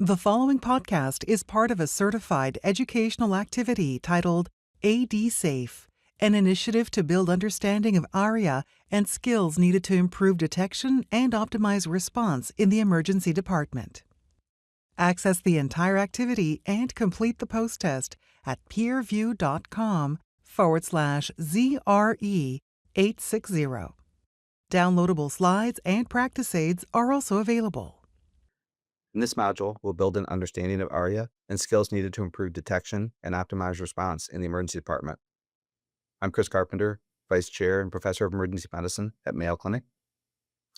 The following podcast is part of a certified educational activity titled AD Safe, an initiative to build understanding of ARIA and skills needed to improve detection and optimize response in the emergency department. Access the entire activity and complete the post-test at peerview.com/ZRE860. Downloadable slides and practice aids are also available. In this module, we'll build an understanding of ARIA and skills needed to improve detection and optimize response in the emergency department. I'm Chris Carpenter, Vice Chair and Professor of Emergency Medicine at Mayo Clinic.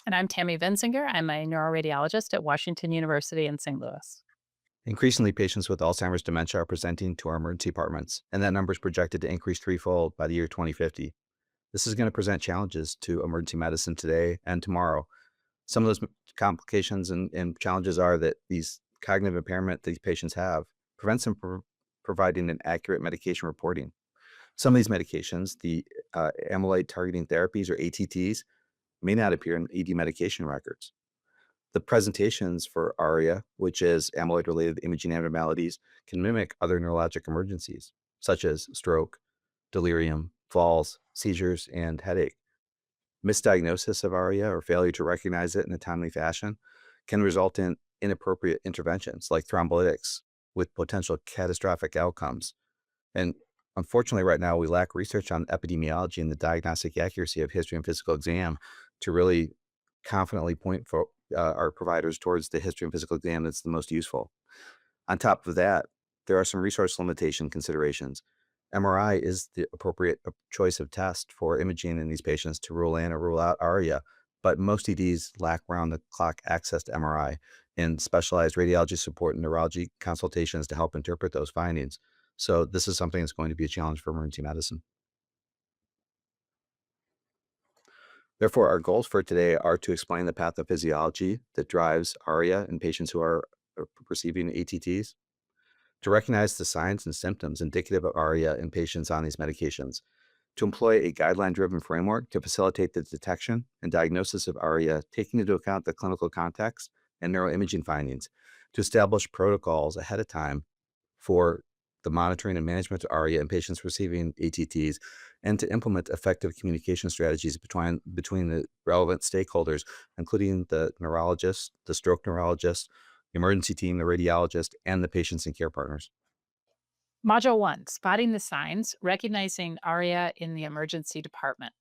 And I'm Tammy Vensinger. I'm a neuroradiologist at Washington University in St. Louis. Increasingly, patients with Alzheimer's dementia are presenting to our emergency departments, and that number is projected to increase threefold by the year 2050. This is going to present challenges to emergency medicine today and tomorrow. Some of those complications and challenges are that these cognitive impairment these patients have prevents them from providing an accurate medication reporting. Some of these medications, the amyloid-targeting therapies or ATTs, may not appear in ED medication records. The presentations for ARIA, which is amyloid-related imaging abnormalities, can mimic other neurologic emergencies, such as stroke, delirium, falls, seizures, and headache. Misdiagnosis of ARIA or failure to recognize it in a timely fashion can result in inappropriate interventions like thrombolytics with potential catastrophic outcomes. And unfortunately, right now, we lack research on epidemiology and the diagnostic accuracy of history and physical exam to really confidently point for our providers towards the history and physical exam that's the most useful. On top of that, there are some resource limitation considerations. MRI is the appropriate choice of test for imaging in these patients to rule in or rule out ARIA, but most EDs lack round-the-clock access to MRI and specialized radiology support and neurology consultations to help interpret those findings. So this is something that's going to be a challenge for emergency medicine. Therefore, our goals for today are to explain the pathophysiology that drives ARIA in patients who are receiving ATTs, to recognize the signs and symptoms indicative of ARIA in patients on these medications, to employ a guideline-driven framework to facilitate the detection and diagnosis of ARIA, taking into account the clinical context and neuroimaging findings, to establish protocols ahead of time for the monitoring and management of ARIA in patients receiving ATTs, and to implement effective communication strategies between the relevant stakeholders, including the neurologist, the stroke neurologist, the emergency team, the radiologist, and the patients and care partners. Module 1, Spotting the Signs, Recognizing ARIA in the Emergency Department.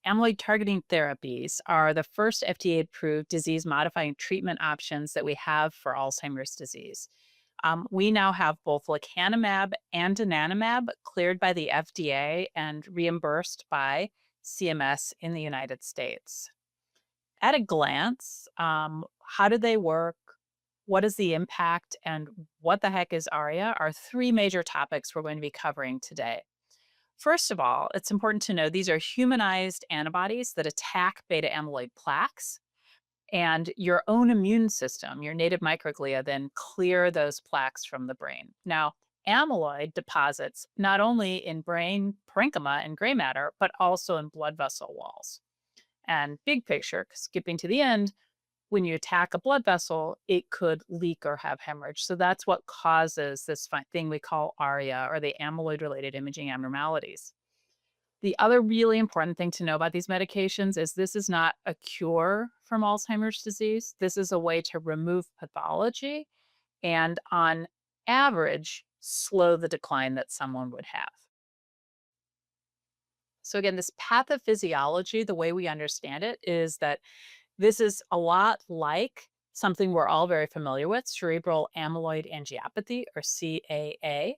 Amyloid-targeting therapies are the first FDA-approved disease-modifying treatment options that we have for Alzheimer's disease. We now have both lecanemab and donanemab cleared by the FDA and reimbursed by CMS in the United States. At a glance, how do they work? What is the impact, and what the heck is ARIA are three major topics we're going to be covering today. First of all, it's important to know these are humanized antibodies that attack beta amyloid plaques, and your own immune system, your native microglia, then clear those plaques from the brain. Now, amyloid deposits not only in brain parenchyma and gray matter, but also in blood vessel walls. And big picture, skipping to the end, when you attack a blood vessel, it could leak or have hemorrhage. So that's what causes this thing we call ARIA, or the amyloid-related imaging abnormalities. The other really important thing to know about these medications is this is not a cure from Alzheimer's disease. This is a way to remove pathology and, on average, slow the decline that someone would have. So again, this pathophysiology, the way we understand it, is that this is a lot like something we're all very familiar with, cerebral amyloid angiopathy, or CAA,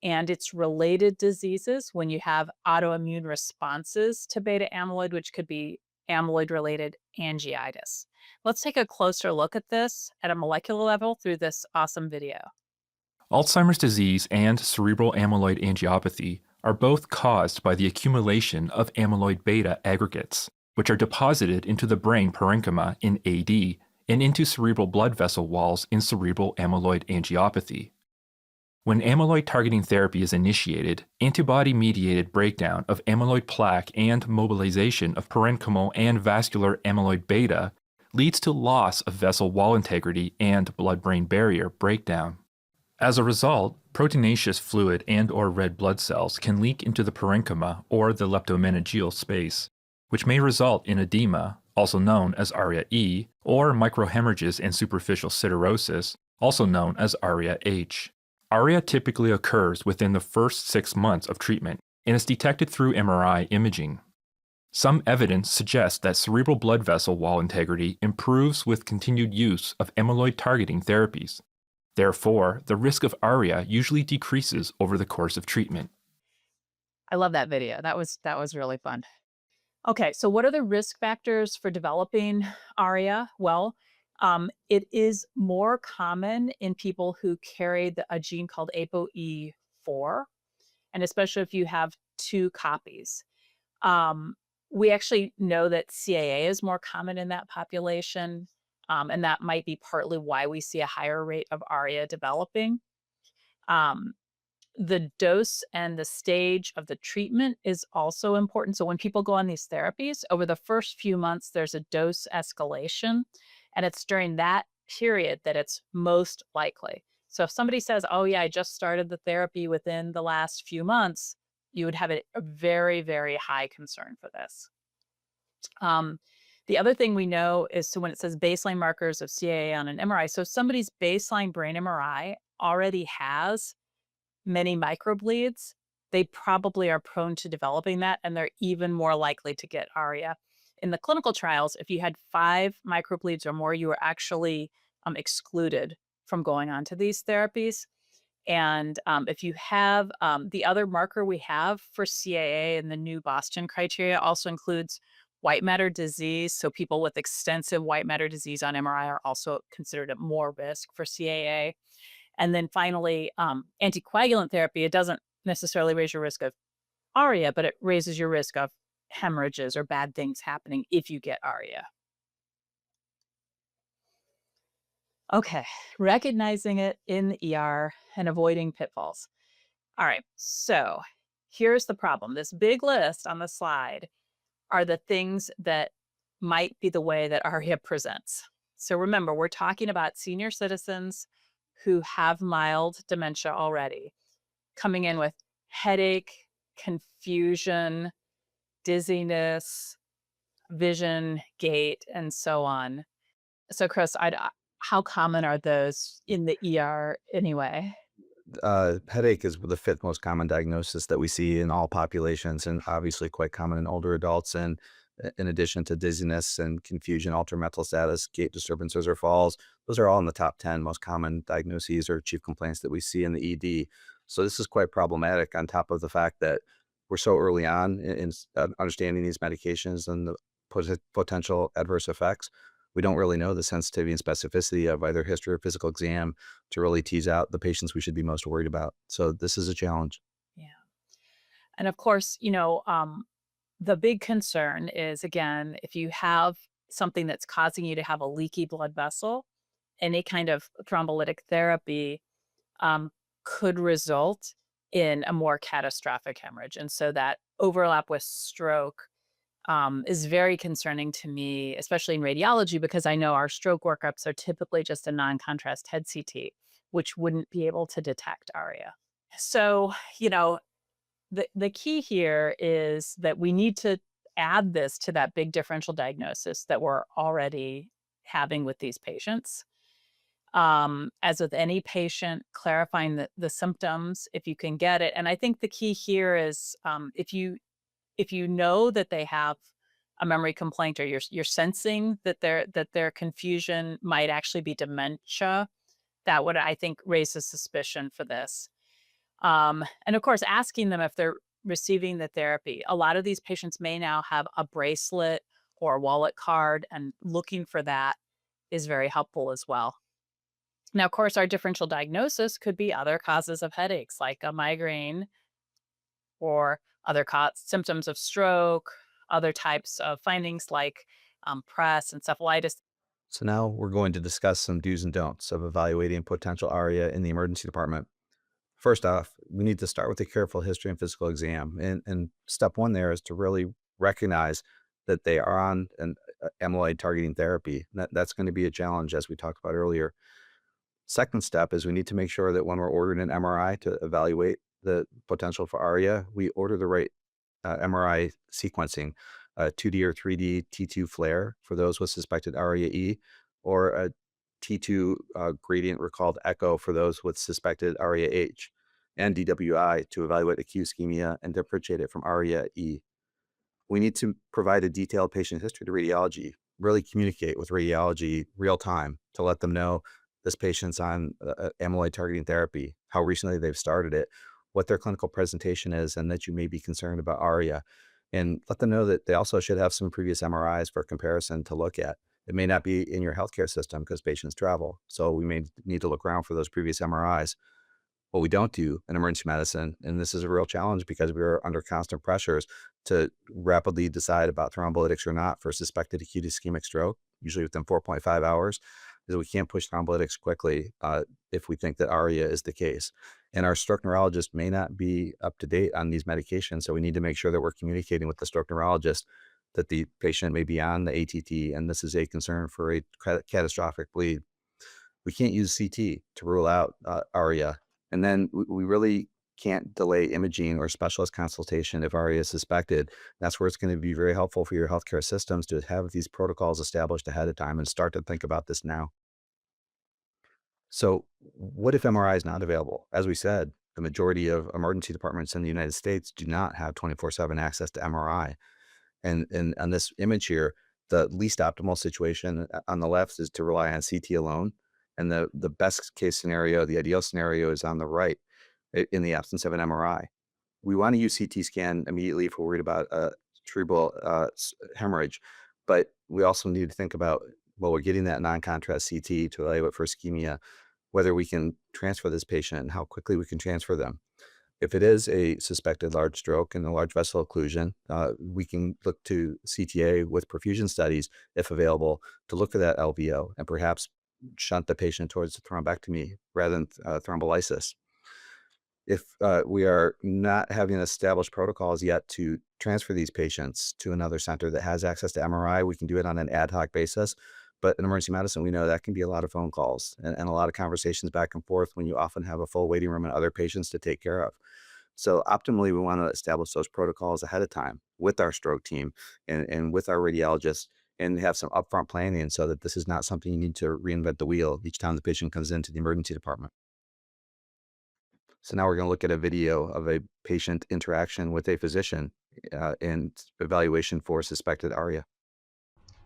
and its related diseases when you have autoimmune responses to beta amyloid, which could be amyloid-related angiitis. Let's take a closer look at this at a molecular level through this awesome video. Alzheimer's disease and cerebral amyloid angiopathy are both caused by the accumulation of amyloid beta aggregates, which are deposited into the brain parenchyma in AD and into cerebral blood vessel walls in cerebral amyloid angiopathy. When amyloid-targeting therapy is initiated, antibody-mediated breakdown of amyloid plaque and mobilization of parenchymal and vascular amyloid beta leads to loss of vessel wall integrity and blood-brain barrier breakdown. As a result, proteinaceous fluid and/or red blood cells can leak into the parenchyma or the leptomeningeal space, which may result in edema, also known as ARIA-E, or microhemorrhages and superficial siderosis, also known as ARIA-H. ARIA typically occurs within the first 6 months of treatment and is detected through MRI imaging. Some evidence suggests that cerebral blood vessel wall integrity improves with continued use of amyloid-targeting therapies. Therefore, the risk of ARIA usually decreases over the course of treatment. I love that video. That was really fun. Okay, so what are the risk factors for developing ARIA? Well, it is more common in people who carry a gene called ApoE4, and especially if you have 2 copies. We actually know that CAA is more common in that population, and that might be partly why we see a higher rate of ARIA developing. The dose and the stage of the treatment is also important. So when people go on these therapies, over the first few months, there's a dose escalation, and it's during that period that it's most likely. So if somebody says, oh yeah, I just started the therapy within the last few months, you would have a very, very high concern for this. The other thing we know is, so when it says baseline markers of CAA on an MRI, so if somebody's baseline brain MRI already has many microbleeds, they probably are prone to developing that, and they're even more likely to get ARIA. In the clinical trials, if you had 5 microbleeds or more, you were actually excluded from going on to these therapies. And if you have the other marker we have for CAA in the new Boston criteria also includes white matter disease. So people with extensive white matter disease on MRI are also considered at more risk for CAA. And then finally, anticoagulant therapy, it doesn't necessarily raise your risk of ARIA, but it raises your risk of hemorrhages or bad things happening if you get ARIA. Okay, recognizing it in the ER and avoiding pitfalls. All right, so here's the problem. This big list on the slide are the things that might be the way that ARIA presents. So remember, we're talking about senior citizens who have mild dementia already, coming in with headache, confusion, dizziness, vision, gait, and so on. So Chris, how common are those in the ER anyway? Headache is the 5th most common diagnosis that we see in all populations, and obviously quite common in older adults. And in addition to dizziness and confusion, altered mental status, gait disturbances, or falls, those are all in the top 10 most common diagnoses or chief complaints that we see in the ED. So this is quite problematic, on top of the fact that we're so early on in understanding these medications and the potential adverse effects. We don't really know the sensitivity and specificity of either history or physical exam to really tease out the patients we should be most worried about. So this is a challenge. Yeah. And of course, the big concern is, again, if you have something that's causing you to have a leaky blood vessel, any kind of thrombolytic therapy could result in a more catastrophic hemorrhage. And so that overlap with stroke is very concerning to me, especially in radiology, because I know our stroke workups are typically just a non-contrast head CT, which wouldn't be able to detect ARIA. So, the key here is that we need to add this to that big differential diagnosis that we're already having with these patients. As with any patient, clarifying the symptoms if you can get it. And I think the key here is if you know that they have a memory complaint, or you're sensing that their confusion might actually be dementia, that would, I think, raise a suspicion for this. And of course, asking them if they're receiving the therapy. A lot of these patients may now have a bracelet or a wallet card, and looking for that is very helpful as well. Now, of course, our differential diagnosis could be other causes of headaches, like a migraine, or other symptoms of stroke, other types of findings like press, encephalitis. So now we're going to discuss some do's and don'ts of evaluating potential ARIA in the emergency department. First off, we need to start with a careful history and physical exam. And step 1 there is to really recognize that they are on amyloid-targeting therapy. That's going to be a challenge, as we talked about earlier. Second step is we need to make sure that when we're ordering an MRI to evaluate the potential for ARIA, we order the right MRI sequencing, 2D or 3D T2 flare for those with suspected ARIA-E, or a T2 gradient recalled echo for those with suspected ARIA-H, and DWI to evaluate acute ischemia and differentiate it from ARIA-E. We need to provide a detailed patient history to radiology, really communicate with radiology real time to let them know this patient's on amyloid targeting therapy, how recently they've started it, what their clinical presentation is, and that you may be concerned about ARIA. And let them know that they also should have some previous MRIs for comparison to look at. It may not be in your healthcare system because patients travel. So we may need to look around for those previous MRIs. What we don't do in emergency medicine, and this is a real challenge because we are under constant pressures to rapidly decide about thrombolytics or not for suspected acute ischemic stroke, usually within 4.5 hours, is we can't push thrombolytics quickly if we think that ARIA is the case. And our stroke neurologist may not be up to date on these medications, so we need to make sure that we're communicating with the stroke neurologist that the patient may be on the ATT, and this is a concern for a catastrophic bleed. We can't use CT to rule out ARIA. And then we really can't delay imaging or specialist consultation if ARIA is suspected. That's where it's going to be very helpful for your healthcare systems to have these protocols established ahead of time and start to think about this now. So what if MRI is not available? As we said, the majority of emergency departments in the United States do not have 24/7 access to MRI. And on this image here, the least optimal situation on the left is to rely on CT alone. And the best case scenario, the ideal scenario, is on the right in the absence of an MRI. We want to use CT scan immediately if we're worried about cerebral hemorrhage, but we also need to think about, well, we're getting that non-contrast CT to evaluate for ischemia, whether we can transfer this patient and how quickly we can transfer them. If it is a suspected large stroke and a large vessel occlusion, we can look to CTA with perfusion studies, if available, to look for that LVO and perhaps shunt the patient towards thrombectomy rather than thrombolysis. If we are not having established protocols yet to transfer these patients to another center that has access to MRI, we can do it on an ad hoc basis. But in emergency medicine, we know that can be a lot of phone calls and a lot of conversations back and forth when you often have a full waiting room and other patients to take care of. So optimally, we want to establish those protocols ahead of time with our stroke team and with our radiologists, and have some upfront planning so that this is not something you need to reinvent the wheel each time the patient comes into the emergency department. So now we're going to look at a video of a patient interaction with a physician and evaluation for suspected ARIA.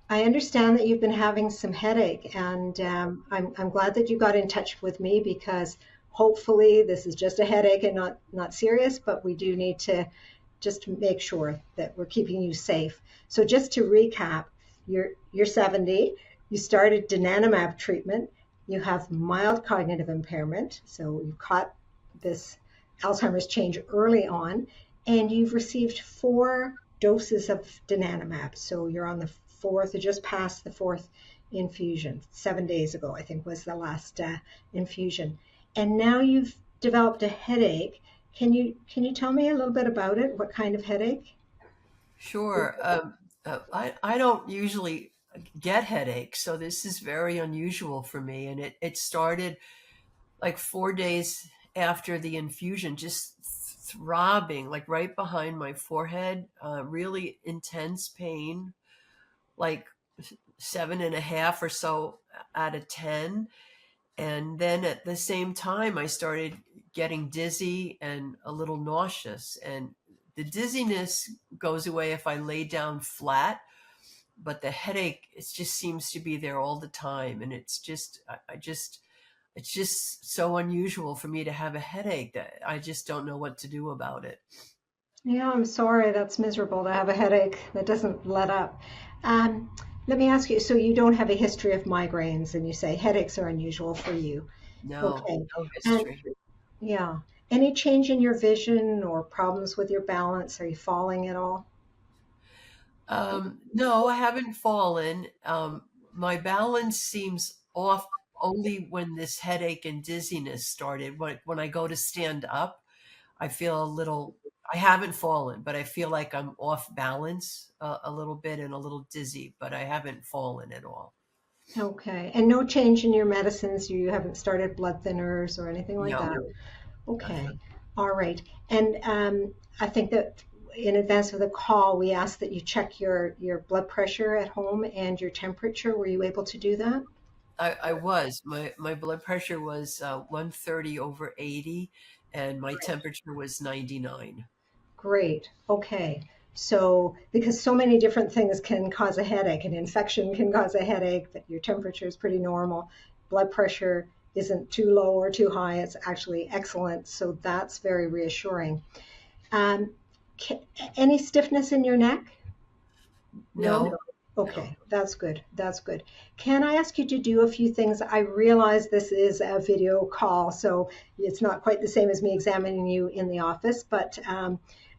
I understand that you've been having some headache, and I'm glad that you got in touch with me because hopefully this is just a headache and not serious, but we do need to just make sure that we're keeping you safe. So just to recap, you're 70, you started donanemab treatment, you have mild cognitive impairment, so you caught this Alzheimer's change early on, and you've received 4 doses of donanemab. So you're on the 4th, or just past the 4th infusion. 7 days ago, I think, was the last infusion. And now you've developed a headache. Can you tell me a little bit about it? What kind of headache? Sure. I don't usually get headaches, so this is very unusual for me. And it started like 4 days after the infusion, just throbbing, like right behind my forehead, really intense pain, like 7.5 or so out of 10. And then at the same time, I started getting dizzy and a little nauseous. And the dizziness goes away if I lay down flat, but the headache, it just seems to be there all the time. And it's just so unusual for me to have a headache that I just don't know what to do about it. Yeah, I'm sorry. That's miserable to have a headache that doesn't let up. Let me ask you, so you don't have a history of migraines, and you say headaches are unusual for you. No, Okay. no And history. yeah, any change in your vision or problems with your balance? Are you falling at all? No, I haven't fallen. My balance seems off only when this headache and dizziness started. When I go to stand up, I feel a little I haven't fallen, but I feel like I'm off balance a little bit and a little dizzy, but I haven't fallen at all. Okay. And no change in your medicines? You haven't started blood thinners or anything like No, that? Okay. nothing. All right. And I think that in advance of the call, we asked that you check your blood pressure at home and your temperature. Were you able to do that? I was. My blood pressure was 130 over 80, and my temperature was 99. Great. Okay. So, because so many different things can cause a headache, an infection can cause a headache, but your temperature is pretty normal. Blood pressure isn't too low or too high, it's actually excellent. So, that's very reassuring. Um, ca any stiffness in your neck? No? No, no. Okay, that's good. That's good. Can I ask you to do a few things? I realize this is a video call, so it's not quite the same as me examining you in the office, but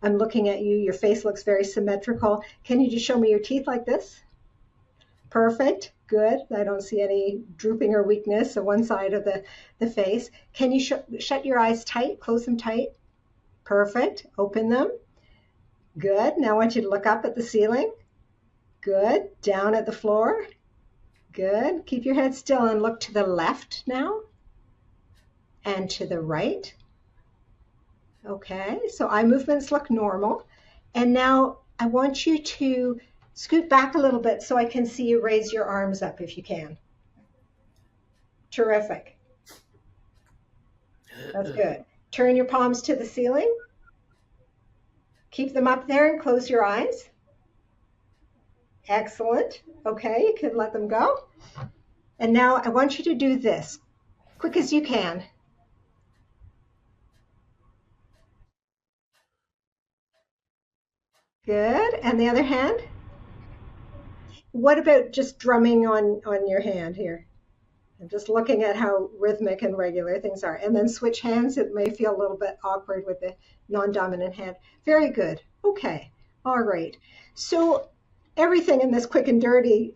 I'm looking at you. Your face looks very symmetrical. Can you just show me your teeth like this? Perfect. Good. I don't see any drooping or weakness on one side of the face. Can you shut your eyes tight? Close them tight. Perfect. Open them. Good. Now I want you to look up at the ceiling. Good. Down at the floor. Good. Keep your head still and look to the left now and to the right. Okay, so eye movements look normal. And now I want you to scoot back a little bit so I can see you raise your arms up if you can. Terrific. That's good. Turn your palms to the ceiling. Keep them up there and close your eyes. Excellent. Okay, you can let them go. And now I want you to do this, quick as you can. Good. And the other hand? What about just drumming on your hand here? And just looking at how rhythmic and regular things are. And then switch hands. It may feel a little bit awkward with the non-dominant hand. Very good. Okay. All right. So everything in this quick and dirty,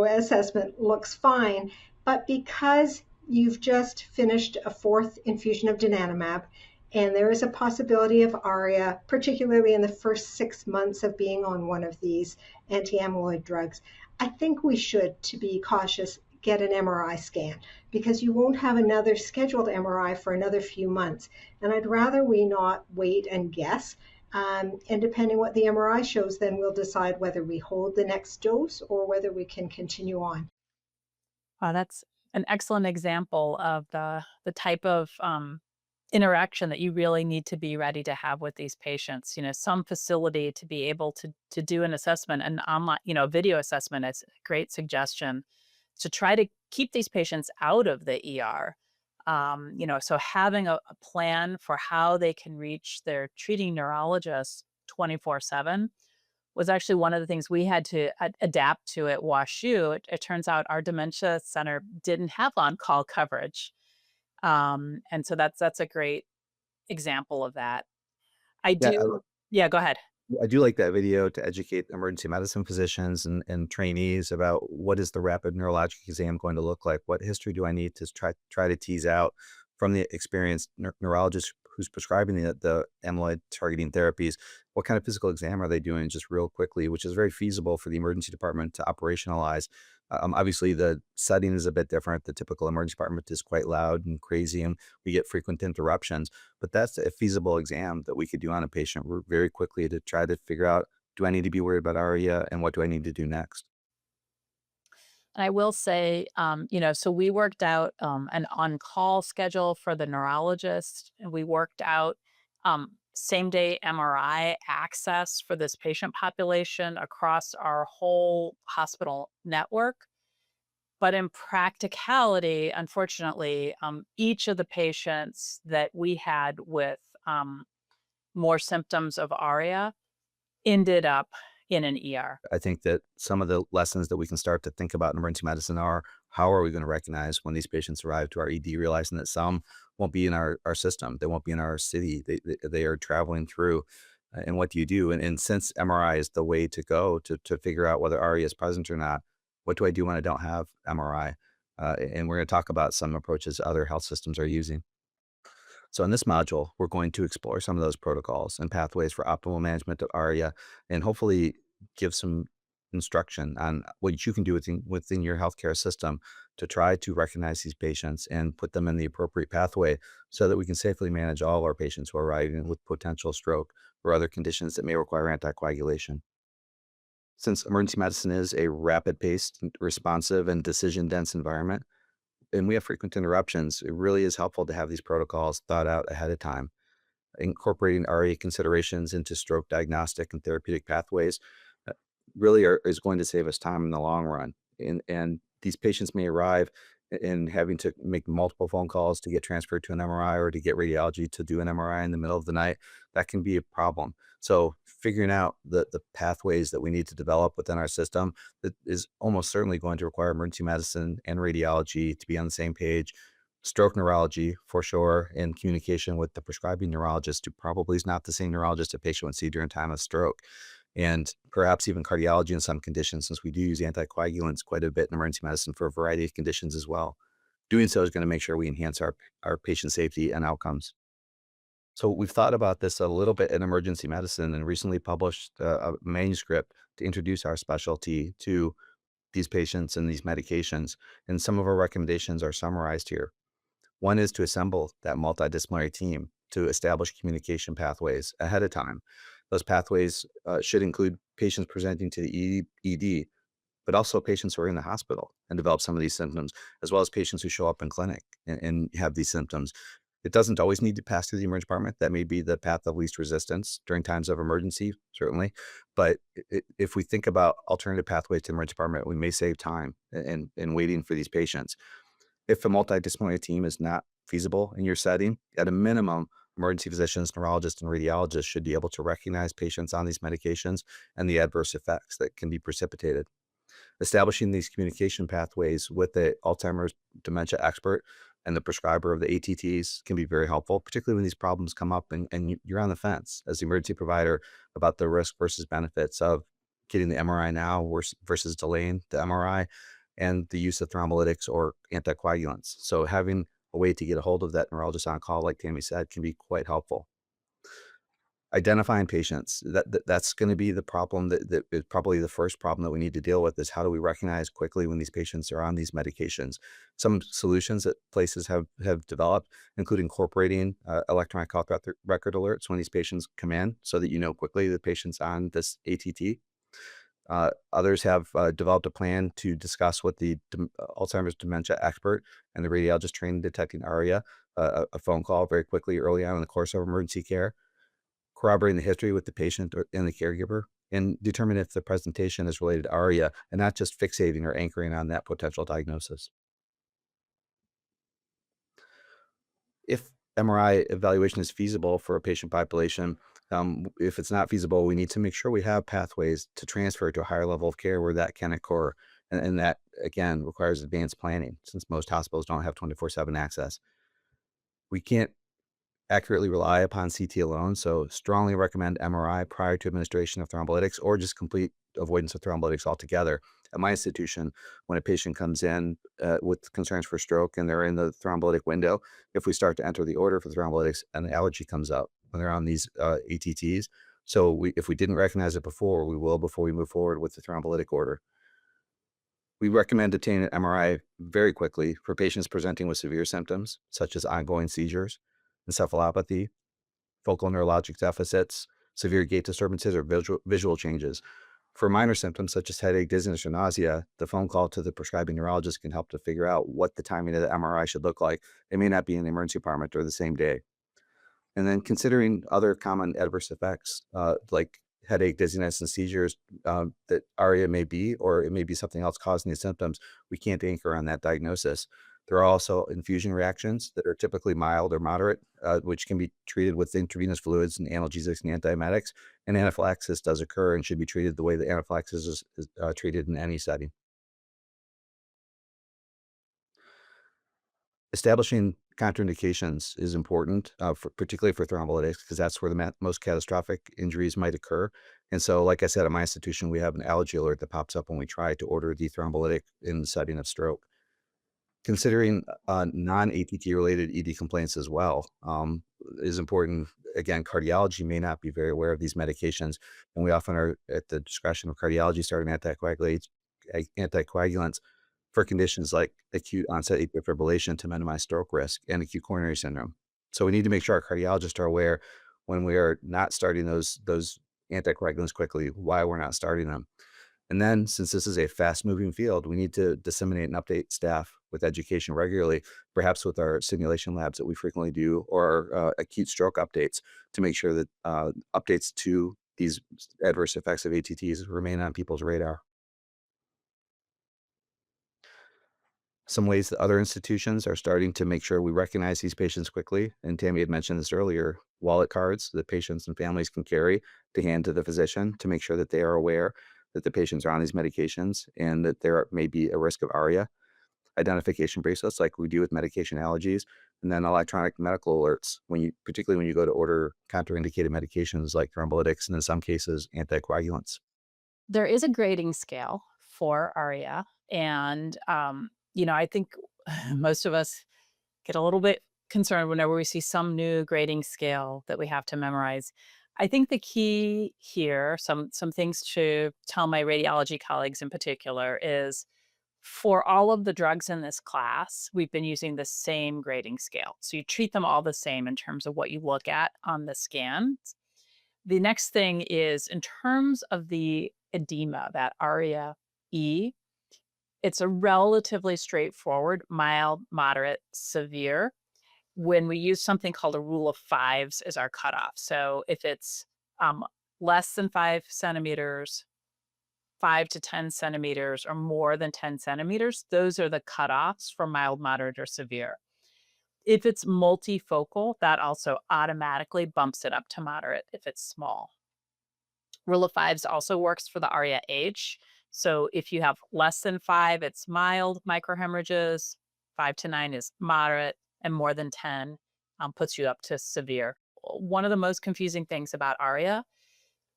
assessment looks fine. But because you've just finished a fourth infusion of donanemab, and there is a possibility of ARIA, particularly in the first 6 months of being on one of these anti-amyloid drugs, I think we should, to be cautious, get an MRI scan because you won't have another scheduled MRI for another few months. And I'd rather we not wait and guess. And depending what the MRI shows, then we'll decide whether we hold the next dose or whether we can continue on. Wow, that's an excellent example of the type of interaction that you really need to be ready to have with these patients. Some facility to be able to do an assessment, an online, video assessment is a great suggestion to try to keep these patients out of the ER. So having a plan for how they can reach their treating neurologist 24/7 was actually one of the things we had to adapt to at WashU. It turns out our dementia center didn't have on-call coverage. And so that's a great example of that. I Yeah, do. Yeah, go ahead. I do like that video to educate emergency medicine physicians and trainees about what is the rapid neurologic exam going to look like? What history do I need to try to tease out from the experienced neurologist who's prescribing the amyloid targeting therapies? What kind of physical exam are they doing just real quickly, which is very feasible for the emergency department to operationalize. Obviously, the setting is a bit different. The typical emergency department is quite loud and crazy, and we get frequent interruptions. But that's a feasible exam that we could do on a patient very quickly to try to figure out, do I need to be worried about ARIA and what do I need to do next? And I will say, so we worked out an on-call schedule for the neurologist, and we worked out same-day MRI access for this patient population across our whole hospital network. But in practicality, unfortunately, each of the patients that we had with more symptoms of ARIA ended up in an ER. I think that some of the lessons that we can start to think about in emergency medicine are, how are we going to recognize when these patients arrive to our ED, realizing that some won't be in our system, they won't be in our city, they are traveling through. And what do you do? And since MRI is the way to go to figure out whether ARIA is present or not, what do I do when I don't have MRI? And we're going to talk about some approaches other health systems are using. So in this module, we're going to explore some of those protocols and pathways for optimal management of ARIA and hopefully give some instruction on what you can do within your healthcare system to try to recognize these patients and put them in the appropriate pathway so that we can safely manage all of our patients who are arriving with potential stroke or other conditions that may require anticoagulation. Since emergency medicine is a rapid-paced, responsive, and decision-dense environment, and we have frequent interruptions, it really is helpful to have these protocols thought out ahead of time. Incorporating RA considerations into stroke diagnostic and therapeutic pathways uh, really is going to save us time in the long run. And these patients may arrive in having to make multiple phone calls to get transferred to an MRI or to get radiology to do an MRI in the middle of the night. That can be a problem. So figuring out the pathways that we need to develop within our system that is almost certainly going to require emergency medicine and radiology to be on the same page, stroke neurology for sure, and communication with the prescribing neurologist, who probably is not the same neurologist a patient would see during time of stroke, and perhaps even cardiology in some conditions, since we do use anticoagulants quite a bit in emergency medicine for a variety of conditions as well. Doing so is going to make sure we enhance our patient safety and outcomes. So we've thought about this a little bit in emergency medicine and recently published a manuscript to introduce our specialty to these patients and these medications. And some of our recommendations are summarized here. One is to assemble that multidisciplinary team to establish communication pathways ahead of time. Those pathways should include patients presenting to the ED, but also patients who are in the hospital and develop some of these symptoms, as well as patients who show up in clinic and have these symptoms. It doesn't always need to pass through the emergency department. That may be the path of least resistance during times of emergency, certainly. But if we think about alternative pathways to the emergency department, we may save time in waiting for these patients. If a multidisciplinary team is not feasible in your setting, at a minimum, emergency physicians, neurologists, and radiologists should be able to recognize patients on these medications and the adverse effects that can be precipitated. Establishing these communication pathways with the Alzheimer's dementia expert and the prescriber of the ATTs can be very helpful, particularly when these problems come up and you're on the fence as the emergency provider about the risk versus benefits of getting the MRI now versus delaying the MRI and the use of thrombolytics or anticoagulants. So having a way to get a hold of that neurologist on call, like Tammy said, can be quite helpful. Identifying patients, that's going to be the problem that is probably the first problem that we need to deal with, is how do we recognize quickly when these patients are on these medications. Some solutions that places have developed include incorporating electronic health record alerts when these patients come in so that you know quickly the patient's on this ATT. Others have developed a plan to discuss with the Alzheimer's dementia expert and the radiologist trained in detecting ARIA, a phone call very quickly early on in the course of emergency care, corroborating the history with the patient and the caregiver, and determine if the presentation is related to ARIA and not just fixating or anchoring on that potential diagnosis. If MRI evaluation is feasible for a patient population, if it's not feasible, we need to make sure we have pathways to transfer to a higher level of care where that can occur. And that, again, requires advanced planning since most hospitals don't have 24/7 access. We can't accurately rely upon CT alone, so strongly recommend MRI prior to administration of thrombolytics or just complete avoidance of thrombolytics altogether. At my institution, when a patient comes in with concerns for stroke and they're in the thrombolytic window, if we start to enter the order for thrombolytics, an allergy comes up when they're on these ATTs. So if we didn't recognize it before, we will before we move forward with the thrombolytic order. We recommend obtaining an MRI very quickly for patients presenting with severe symptoms, such as ongoing seizures, encephalopathy, focal neurologic deficits, severe gait disturbances, or visual changes. For minor symptoms such as headache, dizziness, or nausea, the phone call to the prescribing neurologist can help to figure out what the timing of the MRI should look like. It may not be in the emergency department or the same day. And then considering other common adverse effects like headache, dizziness, and seizures that ARIA may be, or it may be something else causing these symptoms, we can't anchor on that diagnosis. There are also infusion reactions that are typically mild or moderate, which can be treated with intravenous fluids and analgesics and antiemetics. And anaphylaxis does occur and should be treated the way that anaphylaxis is treated in any setting. Establishing contraindications is important, particularly for thrombolytics, because that's where the most catastrophic injuries might occur. And so, like I said, at my institution, we have an allergy alert that pops up when we try to order the thrombolytic in the setting of stroke. Considering non-ATT related ED complaints as well is important. Again, cardiology may not be very aware of these medications, and we often are at the discretion of cardiology starting anticoagulants for conditions like acute onset atrial fibrillation to minimize stroke risk and acute coronary syndrome. So we need to make sure our cardiologists are aware when we are not starting those anticoagulants quickly, why we're not starting them. And then, since this is a fast-moving field, we need to disseminate and update staff with education regularly, perhaps with our simulation labs that we frequently do, or acute stroke updates to make sure that updates to these adverse effects of ATTs remain on people's radar. Some ways that other institutions are starting to make sure we recognize these patients quickly, and Tammy had mentioned this earlier, wallet cards that patients and families can carry to hand to the physician to make sure that they are aware that the patients are on these medications and that there may be a risk of ARIA. Identification bracelets like we do with medication allergies, and then electronic medical alerts particularly when you go to order contraindicated medications like thrombolytics and in some cases anticoagulants. There is a grading scale for ARIA, and I think most of us get a little bit concerned whenever we see some new grading scale that we have to memorize. I think the key here, some things to tell my radiology colleagues in particular, is for all of the drugs in this class, we've been using the same grading scale. So you treat them all the same in terms of what you look at on the scans. The next thing is in terms of the edema, that ARIA-E, it's a relatively straightforward, mild, moderate, severe, when we use something called a rule of fives as our cutoff. So if it's less than 5 centimeters, 5 to 10 centimeters, or more than 10 centimeters, those are the cutoffs for mild, moderate, or severe. If it's multifocal, that also automatically bumps it up to moderate if it's small. Rule of fives also works for the ARIA-H. So if you have less than 5, it's mild microhemorrhages, 5 to 9 is moderate, and more than 10 puts you up to severe. One of the most confusing things about ARIA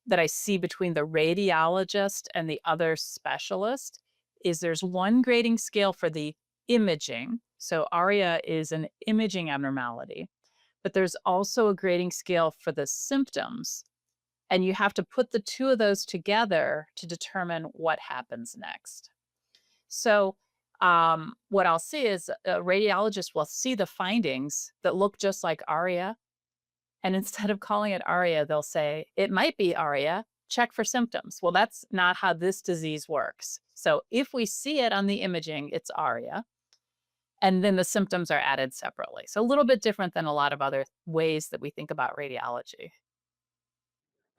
that I see between the radiologist and the other specialist is there's one grading scale for the imaging. So ARIA is an imaging abnormality, but there's also a grading scale for the symptoms. And you have to put the two of those together to determine what happens next. So what I'll see is a radiologist will see the findings that look just like ARIA. And instead of calling it ARIA, they'll say, it might be ARIA, check for symptoms. Well, that's not how this disease works. So if we see it on the imaging, it's ARIA. And then the symptoms are added separately. So a little bit different than a lot of other ways that we think about radiology.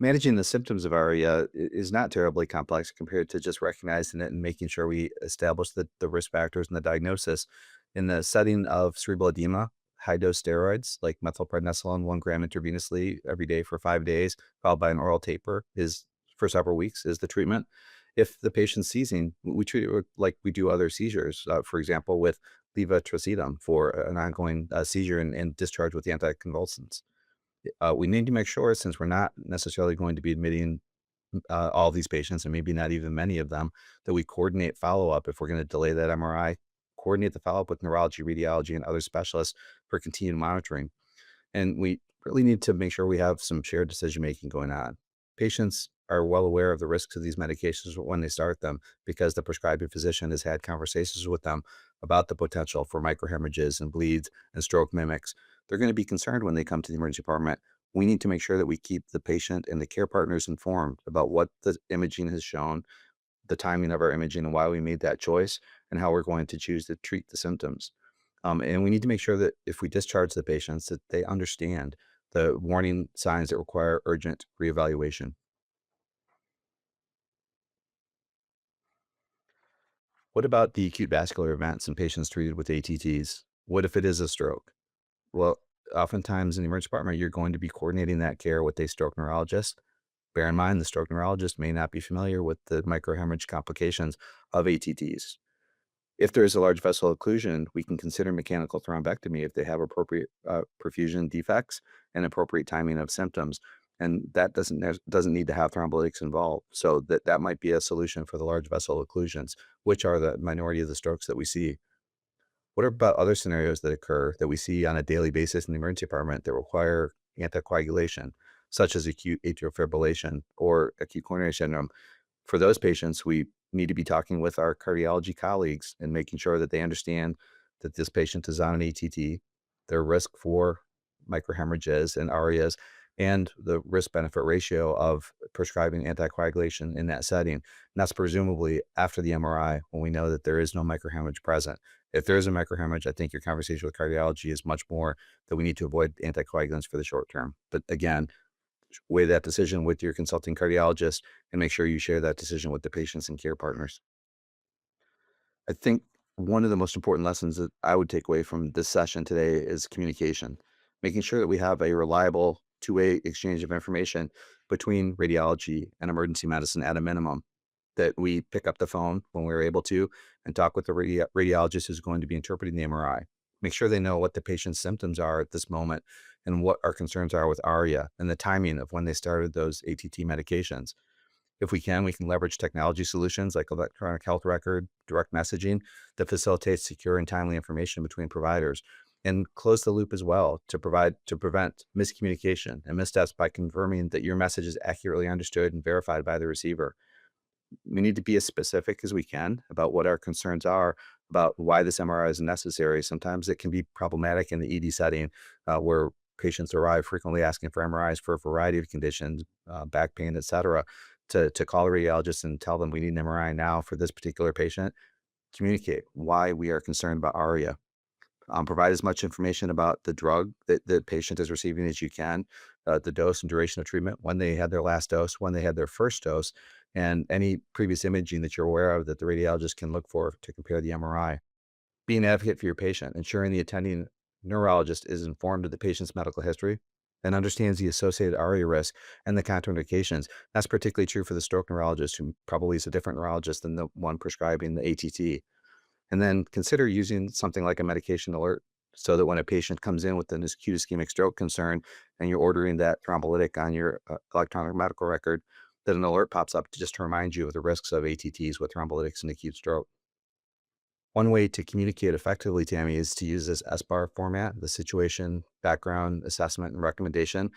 Managing the symptoms of ARIA is not terribly complex compared to just recognizing it and making sure we establish the risk factors and the diagnosis. In the setting of cerebral edema, high-dose steroids like methylprednisolone 1 gram intravenously every day for 5 days, followed by an oral taper for several weeks is the treatment. If the patient's seizing, we treat it like we do other seizures, for example, with levetiracetam for an ongoing seizure and discharge with anticonvulsants. We need to make sure, since we're not necessarily going to be admitting all of these patients, and maybe not even many of them, that we coordinate follow-up if we're going to delay that MRI, coordinate the follow-up with neurology, radiology, and other specialists for continued monitoring. And we really need to make sure we have some shared decision-making going on. Patients are well aware of the risks of these medications when they start them because the prescribing physician has had conversations with them about the potential for microhemorrhages and bleeds and stroke mimics. They're going to be concerned when they come to the emergency department. We need to make sure that we keep the patient and the care partners informed about what the imaging has shown, the timing of our imaging, and why we made that choice, and how we're going to choose to treat the symptoms. And we need to make sure that if we discharge the patients, that they understand the warning signs that require urgent reevaluation. What about the acute vascular events in patients treated with ATTs? What if it is a stroke? Well, oftentimes in the emergency department, you're going to be coordinating that care with a stroke neurologist. Bear in mind, the stroke neurologist may not be familiar with the microhemorrhage complications of ATTs. If there is a large vessel occlusion, we can consider mechanical thrombectomy if they have appropriate perfusion defects and appropriate timing of symptoms. And that doesn't need to have thrombolytics involved. So that might be a solution for the large vessel occlusions, which are the minority of the strokes that we see. What about other scenarios that occur that we see on a daily basis in the emergency department that require anticoagulation, such as acute atrial fibrillation or acute coronary syndrome? For those patients, we need to be talking with our cardiology colleagues and making sure that they understand that this patient is on an ATT, their risk for microhemorrhages and ARIAs, and the risk benefit ratio of prescribing anticoagulation in that setting. And that's presumably after the MRI when we know that there is no microhemorrhage present. If there is a microhemorrhage, I think your conversation with cardiology is much more that we need to avoid anticoagulants for the short term. But again, weigh that decision with your consulting cardiologist and make sure you share that decision with the patients and care partners. I think one of the most important lessons that I would take away from this session today is communication, making sure that we have a reliable two-way exchange of information between radiology and emergency medicine at a minimum, that we pick up the phone when we're able to and talk with the radiologist who's going to be interpreting the MRI. Make sure they know what the patient's symptoms are at this moment and what our concerns are with ARIA and the timing of when they started those ATT medications. If we can leverage technology solutions like electronic health record, direct messaging that facilitates secure and timely information between providers, and close the loop as well to prevent miscommunication and missteps by confirming that your message is accurately understood and verified by the receiver. We need to be as specific as we can about what our concerns are about why this MRI is necessary. Sometimes it can be problematic in the ED setting where patients arrive frequently asking for MRIs for a variety of conditions, back pain, et cetera, to call a radiologist and tell them we need an MRI now for this particular patient. Communicate why we are concerned about ARIA. Provide as much information about the drug that the patient is receiving as you can, the dose and duration of treatment, when they had their last dose, when they had their first dose, and any previous imaging that you're aware of that the radiologist can look for to compare the MRI. Be an advocate for your patient, ensuring the attending neurologist is informed of the patient's medical history and understands the associated ARIA risk and the contraindications. That's particularly true for the stroke neurologist, who probably is a different neurologist than the one prescribing the ATT. And then consider using something like a medication alert so that when a patient comes in with an acute ischemic stroke concern and you're ordering that thrombolytic on your electronic medical record, that an alert pops up just to remind you of the risks of ATTs with thrombolytics and acute stroke. One way to communicate effectively, Tammy, is to use this SBAR format, the situation, background, assessment, and recommendation,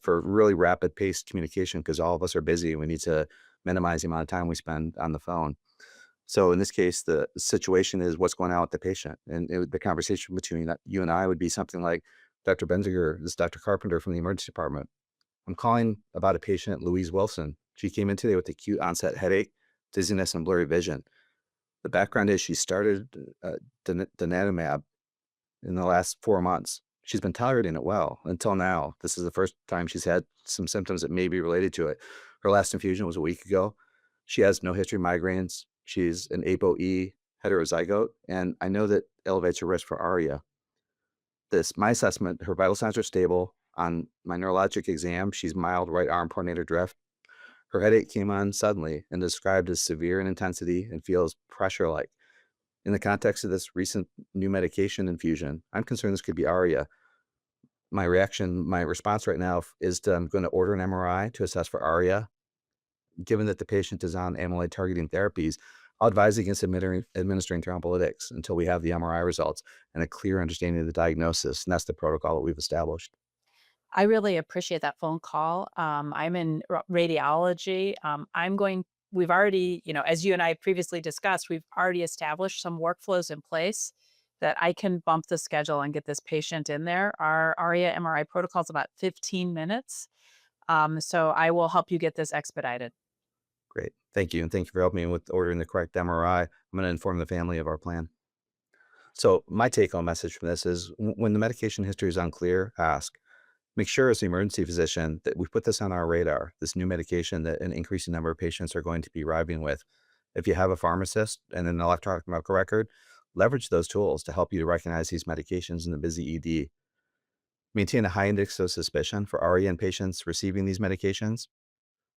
for really rapid paced communication, because all of us are busy and we need to minimize the amount of time we spend on the phone. So in this case, the situation is what's going on with the patient. And the conversation between you and I would be something like, Dr. Benziger, this is Dr. Carpenter from the emergency department. I'm calling about a patient, Louise Wilson. She came in today with acute onset headache, dizziness, and blurry vision. The background is she started donanemab in the last 4 months. She's been tolerating it well until now. This is the first time she's had some symptoms that may be related to it. Her last infusion was a week ago. She has no history of migraines. She's an APOE heterozygote, and I know that elevates her risk for ARIA. My assessment, her vital signs are stable. On my neurologic exam, she's mild right arm pronator drift. Her headache came on suddenly and described as severe in intensity and feels pressure-like. In the context of this recent new medication infusion, I'm concerned this could be ARIA. My response right now is I'm going to order an MRI to assess for ARIA. Given that the patient is on amyloid-targeting therapies, I'll advise against administering thrombolytics until we have the MRI results and a clear understanding of the diagnosis, and that's the protocol that we've established. I really appreciate that phone call. I'm in radiology. We've already, as you and I previously discussed, we've already established some workflows in place that I can bump the schedule and get this patient in there. Our ARIA MRI protocol is about 15 minutes. So I will help you get this expedited. Great. Thank you. And thank you for helping me with ordering the correct MRI. I'm going to inform the family of our plan. So my take-home message from this is when the medication history is unclear, ask. Make sure as the emergency physician that we put this on our radar, this new medication that an increasing number of patients are going to be arriving with. If you have a pharmacist and an electronic medical record, leverage those tools to help you to recognize these medications in the busy ED. Maintain a high index of suspicion for ARIA in patients receiving these medications.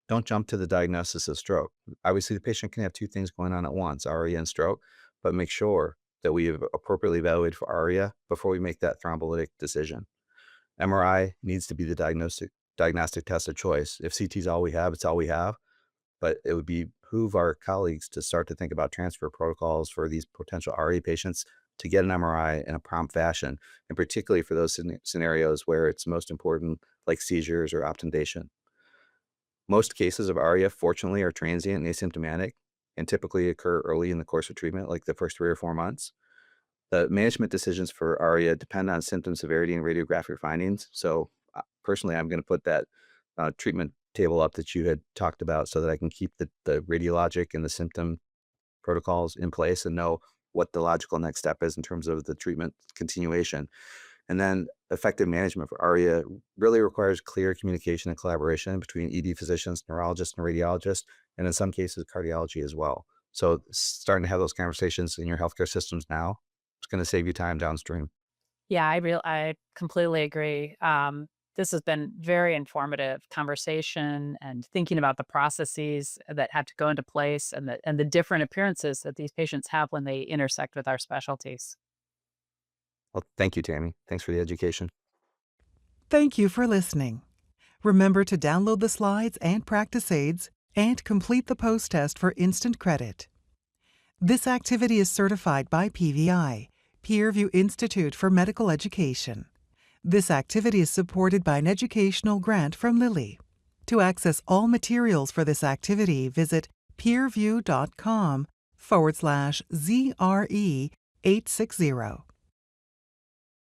Don't jump to the diagnosis of stroke. Obviously, the patient can have two things going on at once, ARIA and stroke, but make sure that we have appropriately evaluated for ARIA before we make that thrombolytic decision. MRI needs to be the diagnostic test of choice. If CT is all we have, it's all we have. But it would behoove our colleagues to start to think about transfer protocols for these potential ARIA patients to get an MRI in a prompt fashion, and particularly for those scenarios where it's most important, like seizures or optundation. Most cases of ARIA, fortunately, are transient and asymptomatic and typically occur early in the course of treatment, like the first 3 or 4 months. The management decisions for ARIA depend on symptom severity and radiographic findings. So personally, I'm going to put that treatment table up that you had talked about so that I can keep the radiologic and the symptom protocols in place and know what the logical next step is in terms of the treatment continuation. And then effective management for ARIA really requires clear communication and collaboration between ED physicians, neurologists, and radiologists, and in some cases, cardiology as well. So starting to have those conversations in your healthcare systems now, it's going to save you time downstream. Yeah, I completely agree. This has been very informative conversation and thinking about the processes that have to go into place and the different appearances that these patients have when they intersect with our specialties. Well, thank you, Tammy. Thanks for the education. Thank you for listening. Remember to download the slides and practice aids and complete the post test for instant credit. This activity is certified by PVI, PeerView Institute for Medical Education. This activity is supported by an educational grant from Lilly. To access all materials for this activity, visit peerview.com/ZRE860.